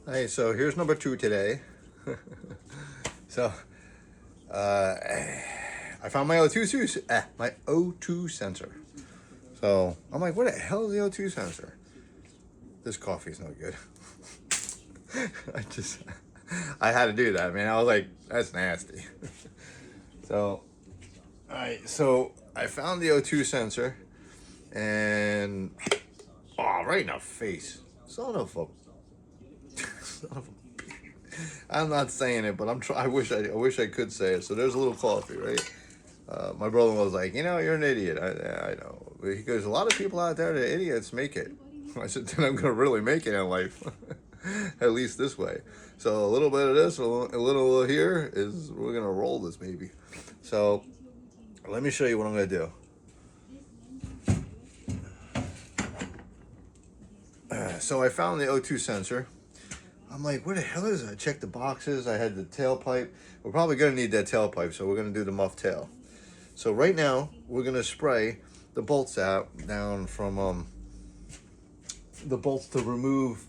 Hey, so here's number 2 today. So, I found my O2 sensor. So I'm like, what the hell is the O2 sensor? This coffee's no good. I just, I had to do that, man. I was like, that's nasty. So, alright, so I found the O2 sensor, and right in the face, son of a, son of a. I'm not saying it, but I wish I could say it. So there's a little coffee, right? My brother was like, you're an idiot. I know. He goes, a lot of people out there that are idiots make it. I said, then I'm gonna really make it in life, at least this way. So a little bit of this, a little here is we're gonna roll this baby. So let me show you what I'm gonna do. So I found the O2 sensor. I'm like, where the hell is it? I checked the boxes. I had the tailpipe. We're probably going to need that tailpipe, so we're going to do the muff tail. So right now, we're going to spray the bolts out down from the bolts to remove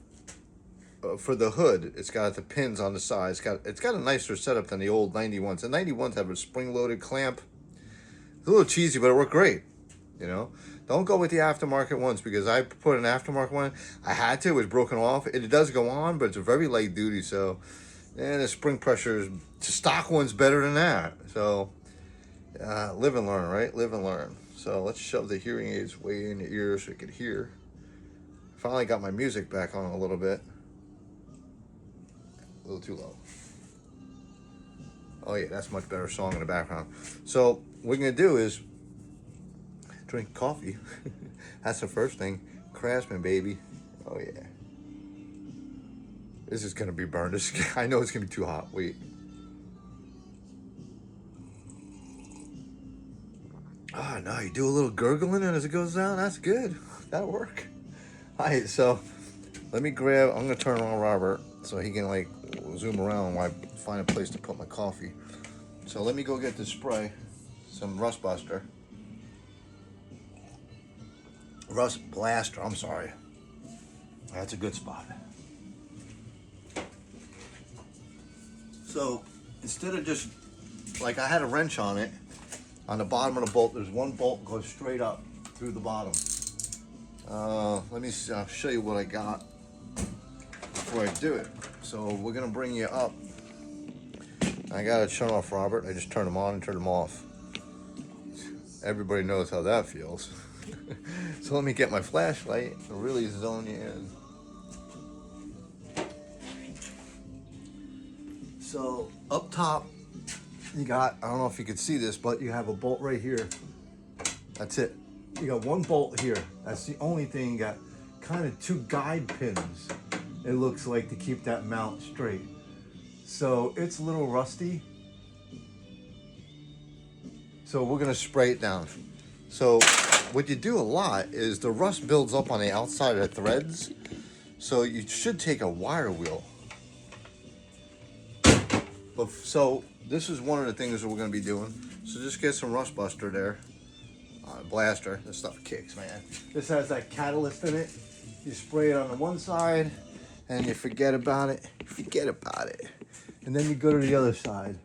for the hood. It's got the pins on the side. It's got a nicer setup than the old 91s. The 91s have a spring-loaded clamp. It's a little cheesy, but it worked great. Don't go with the aftermarket ones, because I put an aftermarket one. I had to. It was broken off. It does go on, but it's a very light duty. So, and the spring pressure is, the stock one's better than that. So, live and learn, right? Live and learn. So let's shove the hearing aids way in your ear so you can hear. Finally got my music back on a little bit. A little too low. Oh yeah, that's a much better song in the background. So what we're gonna do is drink coffee. That's the first thing. Craftsman, baby. Oh yeah. This is gonna be burned. I know it's gonna be too hot. Wait. No, you do a little gurgling and as it goes down. That's good. That'll work. All right, so let me grab. I'm gonna turn on Robert so he can like zoom around while I find a place to put my coffee. So let me go get the spray, some Rust Buster. Rust Blaster, I'm sorry. That's a good spot. So instead of just, like, I had a wrench on it, on the bottom of the bolt, there's one bolt goes straight up through the bottom. Let me see, I'll show you what I got before I do it. So we're gonna bring you up. I gotta turn off Robert. I just turned them on and turned them off. Everybody knows how that feels. So let me get my flashlight and really zone you in. So up top, you got, I don't know if you can see this, but you have a bolt right here. That's it. You got one bolt here. That's the only thing. You got kind of 2 guide pins, it looks like, to keep that mount straight. So it's a little rusty. So we're gonna spray it down. So what you do a lot is the rust builds up on the outside of the threads. So you should take a wire wheel. So this is one of the things that we're gonna be doing. So just get some Rust Buster there. Blaster, this stuff kicks, man. This has that catalyst in it. You spray it on the one side and you forget about it. And then you go to the other side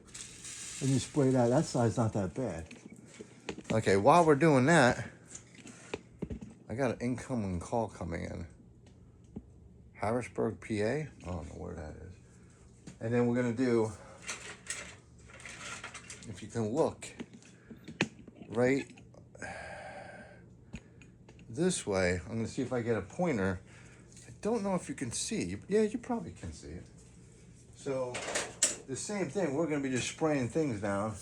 and you spray that. That side's not that bad. Okay, while we're doing that, I got an incoming call coming in. Harrisburg, PA? I don't know where that is. And then we're gonna do, if you can look, right this way. I'm gonna see if I get a pointer. I don't know if you can see. Yeah, you probably can see it. So the same thing, we're gonna be just spraying things down.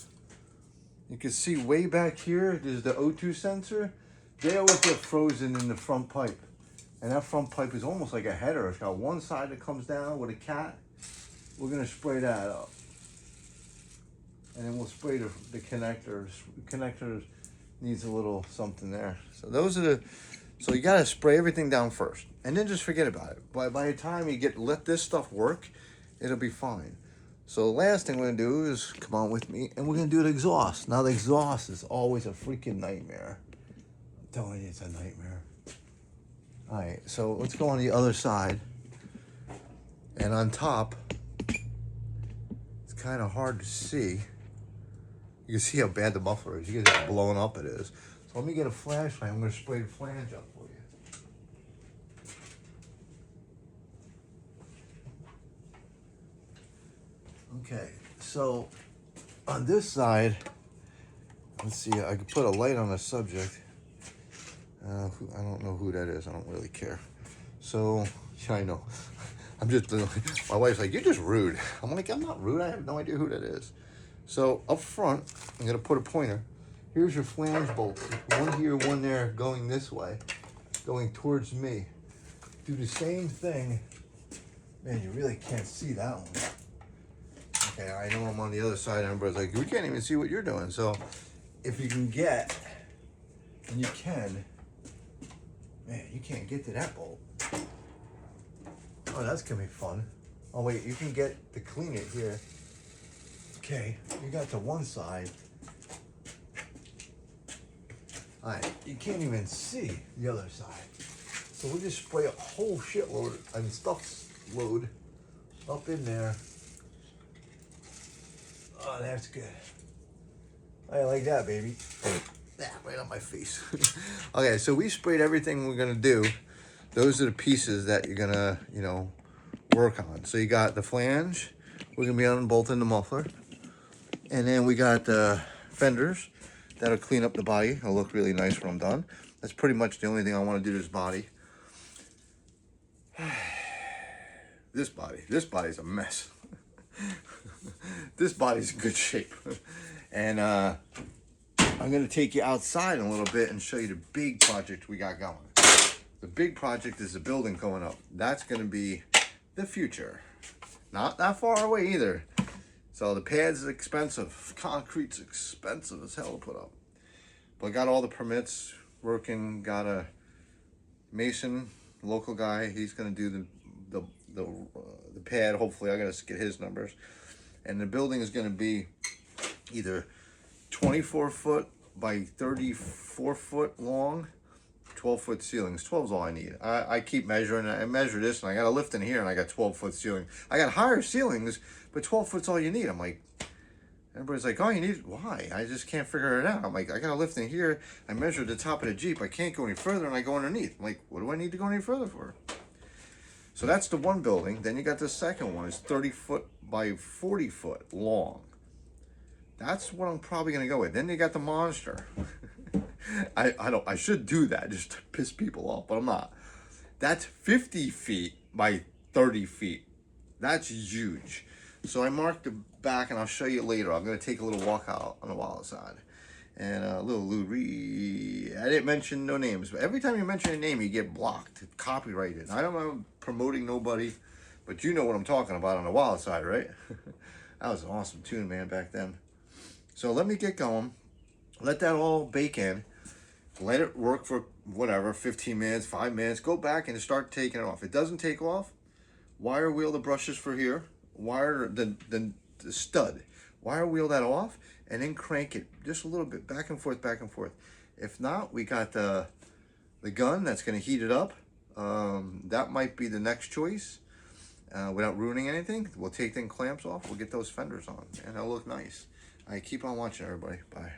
You can see way back here, there's the O2 sensor. They always get frozen in the front pipe. And that front pipe is almost like a header. It's got one side that comes down with a cat. We're gonna spray that up. And then we'll spray the connectors. The connectors needs a little something there. So those are so you gotta spray everything down first. And then just forget about it. By the time you let this stuff work, it'll be fine. So the last thing we're gonna do is, come on with me, and we're gonna do the exhaust. Now the exhaust is always a freaking nightmare. I'm telling you, it's a nightmare. All right, so let's go on the other side. And on top, it's kind of hard to see. You can see how bad the muffler is. You can see how blown up it is. So let me get a flashlight. I'm going to spray the flange up for you. Okay, so on this side, let's see, I can put a light on the subject. I don't know who that is. I don't really care. So, yeah, I know. I'm just, my wife's like, you're just rude. I'm like, I'm not rude. I have no idea who that is. So up front, I'm going to put a pointer. Here's your flange bolts. One here, one there, going this way, going towards me. Do the same thing. Man, you really can't see that one. Okay, I know I'm on the other side, and everybody's like, we can't even see what you're doing. So if you can get, and you can, man, you can't get to that bolt. Oh, that's gonna be fun. Oh wait, you can get to clean it here. Okay, you got to one side. All right, you can't even see the other side. So we'll just spray a whole shitload and stuff load up in there. Oh, that's good. I like that, baby. Right on my face. Okay, so we sprayed everything we're gonna do. Those are the pieces that you're gonna, you know, work on. So you got the flange. We're gonna be unbolting the muffler. And then we got the fenders. That'll clean up the body. It'll look really nice when I'm done. That's pretty much the only thing I want to do to this body. This body's a mess. This body's in good shape. And I'm gonna take you outside a little bit and show you the big project we got going. The big project is the building going up. That's gonna be the future. Not that far away either. So the pads is expensive. Concrete's expensive as hell to put up. But I got all the permits working. Got a mason, local guy. He's gonna do the pad. Hopefully, I gotta get his numbers. And the building is gonna be either 24 foot by 34 foot long, 12-foot ceilings. 12 is all I need. I keep measuring. I measure this, and I got a lift in here, and I got 12-foot ceiling. I got higher ceilings, but 12 foot's all you need. I'm like, everybody's like, oh, you need, why? I just can't figure it out. I'm like, I got a lift in here. I measured the top of the Jeep. I can't go any further, and I go underneath. I'm like, what do I need to go any further for? So that's the one building. Then you got the second one. It's 30 foot by 40 foot long. That's what I'm probably gonna go with. Then you got the monster. I should do that just to piss people off, but I'm not. That's 50 feet by 30 feet. That's huge. So I marked the back, and I'll show you later. I'm gonna take a little walk out on the wild side. And a little Lou I didn't mention no names, but every time you mention a name, you get blocked, copyrighted. I don't know, promoting nobody, but you know what I'm talking about on the wild side, right? That was an awesome tune, man, back then. So let me get going. Let that all bake in. Let it work for whatever, 15 minutes, 5 minutes. Go back and start taking it off. If it doesn't take off, wire wheel the brushes for here. Wire the stud. Wire wheel that off, and then crank it just a little bit, back and forth, back and forth. If not, we got the gun that's going to heat it up. That might be the next choice. Without ruining anything, we'll take the clamps off. We'll get those fenders on, and they'll look nice. All right, keep on watching, everybody. Bye.